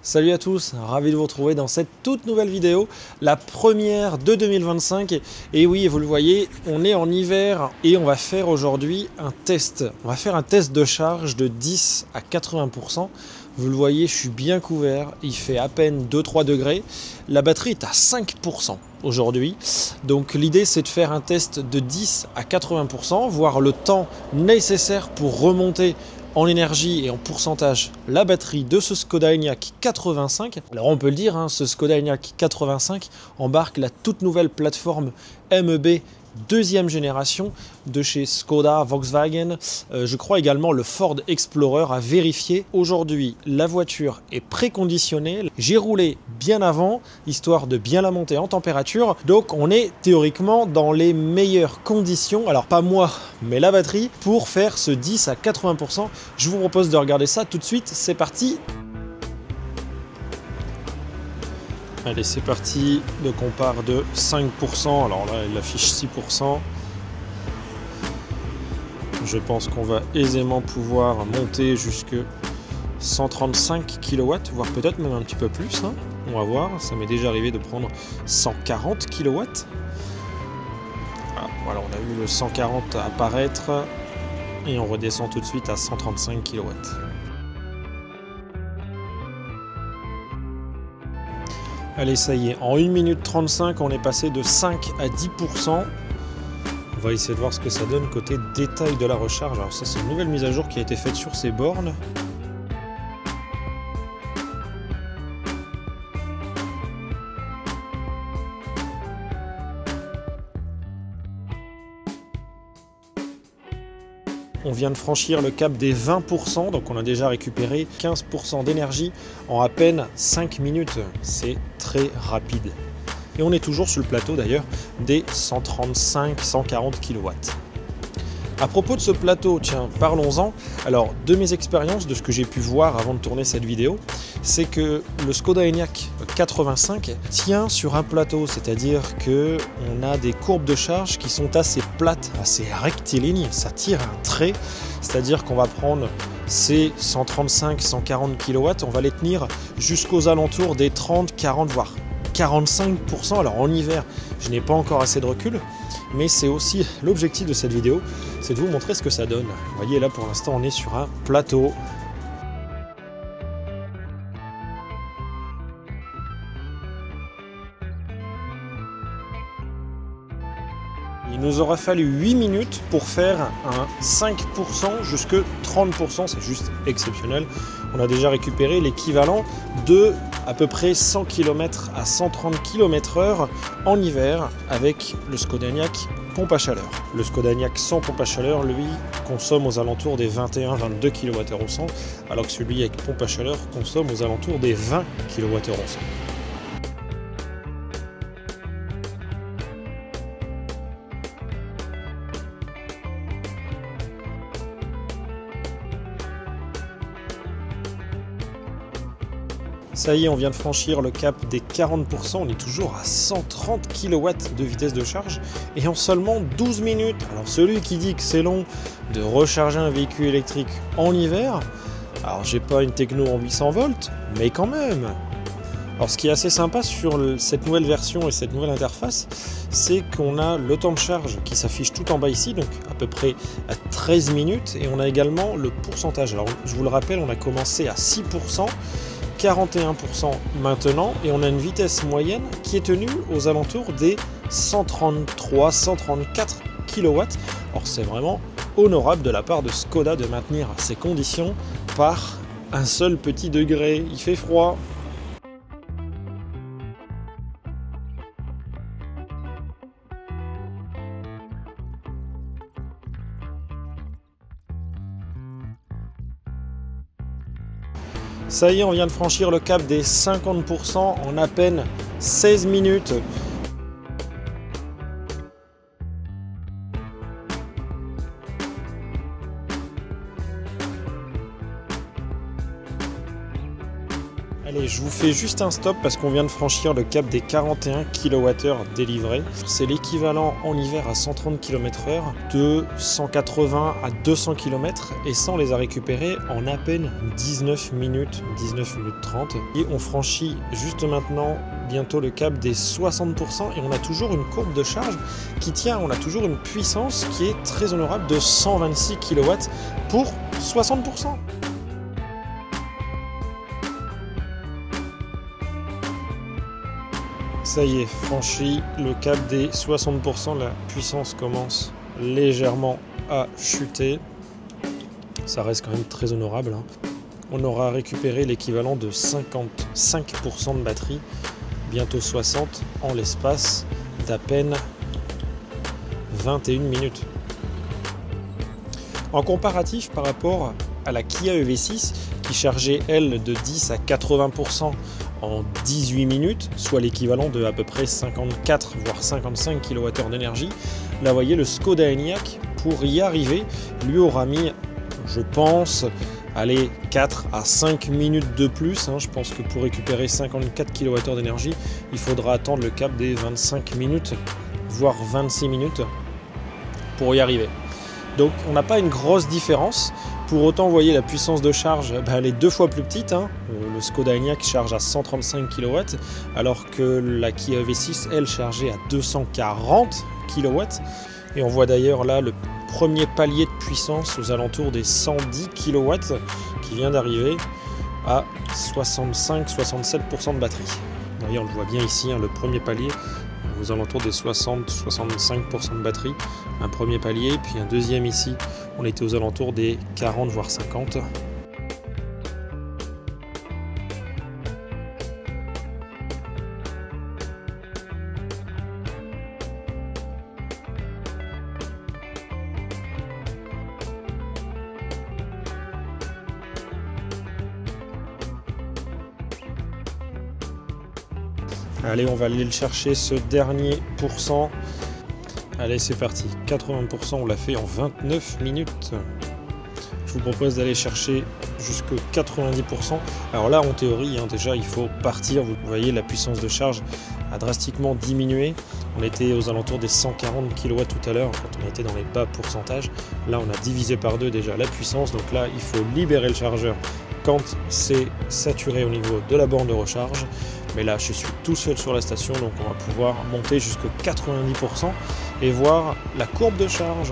Salut à tous, ravi de vous retrouver dans cette toute nouvelle vidéo, la première de 2025. Et oui, vous le voyez, on est en hiver et on va faire aujourd'hui un test. On va faire un test de charge de 10 à 80%. Vous le voyez, je suis bien couvert, il fait à peine 2-3 degrés. La batterie est à 5% aujourd'hui. Donc l'idée, c'est de faire un test de 10 à 80%, voir le temps nécessaire pour remonter en énergie et en pourcentage la batterie de ce Škoda Enyaq 85. Alors on peut le dire, ce Škoda Enyaq 85 embarque la toute nouvelle plateforme MEB deuxième génération de chez Škoda, Volkswagen. Je crois également le Ford Explorer à vérifier. Aujourd'hui, la voiture est préconditionnée. J'ai roulé bien avant, histoire de bien la monter en température. Donc on est théoriquement dans les meilleures conditions, alors pas moi, mais la batterie, pour faire ce 10 à 80%. Je vous propose de regarder ça tout de suite. C'est parti! Allez, c'est parti. Donc on part de 5%. Alors là, il affiche 6%. Je pense qu'on va aisément pouvoir monter jusque 135 kW, voire peut-être même un petit peu plus. On va voir. Ça m'est déjà arrivé de prendre 140 kW. Ah, voilà, on a vu le 140 apparaître. Et on redescend tout de suite à 135 kW. Allez, ça y est, en 1 minute 35, on est passé de 5 à 10%. On va essayer de voir ce que ça donne côté détail de la recharge. Alors ça, c'est une nouvelle mise à jour qui a été faite sur ces bornes. On vient de franchir le cap des 20%, donc on a déjà récupéré 15% d'énergie en à peine 5 minutes. C'est très rapide. Et on est toujours sur le plateau d'ailleurs des 135-140 kW. À propos de ce plateau, tiens, parlons-en. Alors, de mes expériences, de ce que j'ai pu voir avant de tourner cette vidéo, c'est que le Škoda Enyaq 85 tient sur un plateau, c'est-à-dire qu'on a des courbes de charge qui sont assez plates, assez rectilignes, ça tire un trait, c'est-à-dire qu'on va prendre ces 135-140 kW, on va les tenir jusqu'aux alentours des 30, 40, voire 45%. Alors en hiver, je n'ai pas encore assez de recul, mais c'est aussi l'objectif de cette vidéo, c'est de vous montrer ce que ça donne. Vous voyez, là pour l'instant on est sur un plateau. Il nous aura fallu 8 minutes pour faire un 5% jusque 30%, c'est juste exceptionnel. On a déjà récupéré l'équivalent de à peu près 100 km à 130 km/h en hiver avec le Škoda Enyaq pompe à chaleur. Le Škoda Enyaq sans pompe à chaleur, lui, consomme aux alentours des 21-22 kWh au 100, alors que celui avec pompe à chaleur consomme aux alentours des 20 kWh au 100. Ça y est, on vient de franchir le cap des 40%, on est toujours à 130 kW de vitesse de charge et en seulement 12 minutes. Alors celui qui dit que c'est long de recharger un véhicule électrique en hiver, alors j'ai pas une techno en 800 volts, mais quand même. Alors ce qui est assez sympa sur cette nouvelle version et cette nouvelle interface, c'est qu'on a le temps de charge qui s'affiche tout en bas ici, donc à peu près à 13 minutes, et on a également le pourcentage. Alors je vous le rappelle, on a commencé à 6%, 41% maintenant, et on a une vitesse moyenne qui est tenue aux alentours des 133-134 kW. Alors c'est vraiment honorable de la part de Škoda de maintenir ces conditions par un seul petit degré. Il fait froid. Ça y est, on vient de franchir le cap des 50% en à peine 16 minutes. Allez, je vous fais juste un stop parce qu'on vient de franchir le cap des 41 kWh délivrés. C'est l'équivalent en hiver à 130 km/h de 180 à 200 km et ça on les a récupérés en à peine 19 minutes 30. Et on franchit juste maintenant bientôt le cap des 60% et on a toujours une courbe de charge qui tient, on a toujours une puissance qui est très honorable de 126 kW pour 60%. Ça y est, franchi le cap des 60%, la puissance commence légèrement à chuter. Ça reste quand même très honorable, hein. On aura récupéré l'équivalent de 55% de batterie, bientôt 60, en l'espace d'à peine 21 minutes. En comparatif par rapport à la Kia EV6 qui chargeait elle de 10 à 80% en 18 minutes, soit l'équivalent de à peu près 54 voire 55 kWh d'énergie. Là, vous voyez, le Skoda Enyaq, pour y arriver, lui aura mis, je pense, allez, 4 à 5 minutes de plus. Hein. Je pense que pour récupérer 54 kWh d'énergie, il faudra attendre le cap des 25 minutes, voire 26 minutes pour y arriver. Donc on n'a pas une grosse différence. Pour autant, vous voyez, la puissance de charge, elle est 2 fois plus petite, hein. Le Skoda Enyaq charge à 135 kW, alors que la Kia EV6, elle, chargeait à 240 kW. Et on voit d'ailleurs là le premier palier de puissance aux alentours des 110 kW qui vient d'arriver à 65-67% de batterie. Vous voyez, on le voit bien ici, hein, le premier palier aux alentours des 60-65% de batterie, un premier palier, puis un deuxième ici, on était aux alentours des 40 voire 50. Allez, on va aller le chercher, ce dernier pourcent. Allez, c'est parti. 80%, on l'a fait en 29 minutes. Je vous propose d'aller chercher jusqu'à 90%. Alors là, en théorie, hein, déjà, il faut partir. Vous voyez, la puissance de charge a drastiquement diminué. On était aux alentours des 140 kW tout à l'heure, quand on était dans les bas pourcentages. Là, on a divisé par 2 déjà la puissance. Donc là, il faut libérer le chargeur quand c'est saturé au niveau de la borne de recharge. Mais là, je suis tout seul sur la station, donc on va pouvoir monter jusqu'à 90% et voir la courbe de charge.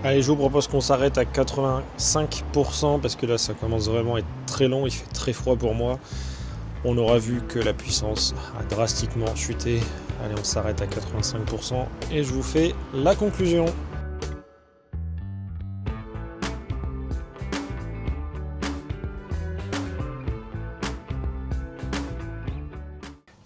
Allez, je vous propose qu'on s'arrête à 85% parce que là, ça commence vraiment à être très long, il fait très froid pour moi. On aura vu que la puissance a drastiquement chuté. Allez, on s'arrête à 85% et je vous fais la conclusion.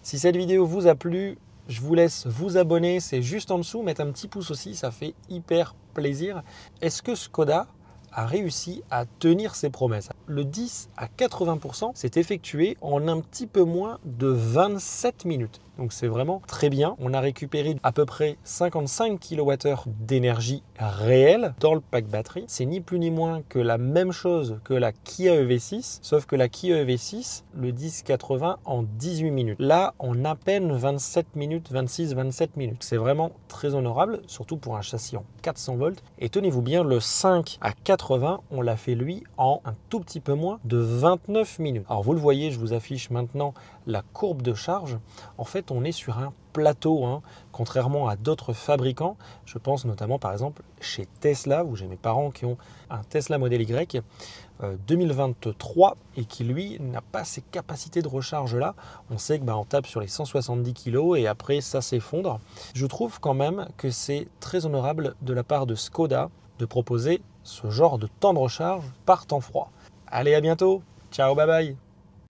Si cette vidéo vous a plu, je vous laisse vous abonner, c'est juste en dessous, mettre un petit pouce aussi, ça fait hyper plaisir. Est-ce que Skoda a réussi à tenir ses promesses? Le 10 à 80% s'est effectué en un petit peu moins de 27 minutes. Donc c'est vraiment très bien. On a récupéré à peu près 55 kWh d'énergie réelle dans le pack batterie. C'est ni plus ni moins que la même chose que la Kia EV6, sauf que la Kia EV6, le 10-80 en 18 minutes. Là, en à peine 27 minutes, 26-27 minutes. C'est vraiment très honorable, surtout pour un châssis en 400 volts. Et tenez-vous bien, le 5 à 80, on l'a fait lui en un tout petit peu moins de 29 minutes. Alors vous le voyez, je vous affiche maintenant la courbe de charge. En fait, on est sur un plateau, hein, contrairement à d'autres fabricants. Je pense notamment par exemple chez Tesla, où j'ai mes parents qui ont un Tesla Model Y 2023 et qui lui n'a pas ces capacités de recharge là. On sait que on tape sur les 170 kg et après ça s'effondre. Je trouve quand même que c'est très honorable de la part de Skoda de proposer ce genre de temps de recharge par temps froid. Allez, à bientôt. Ciao, bye bye.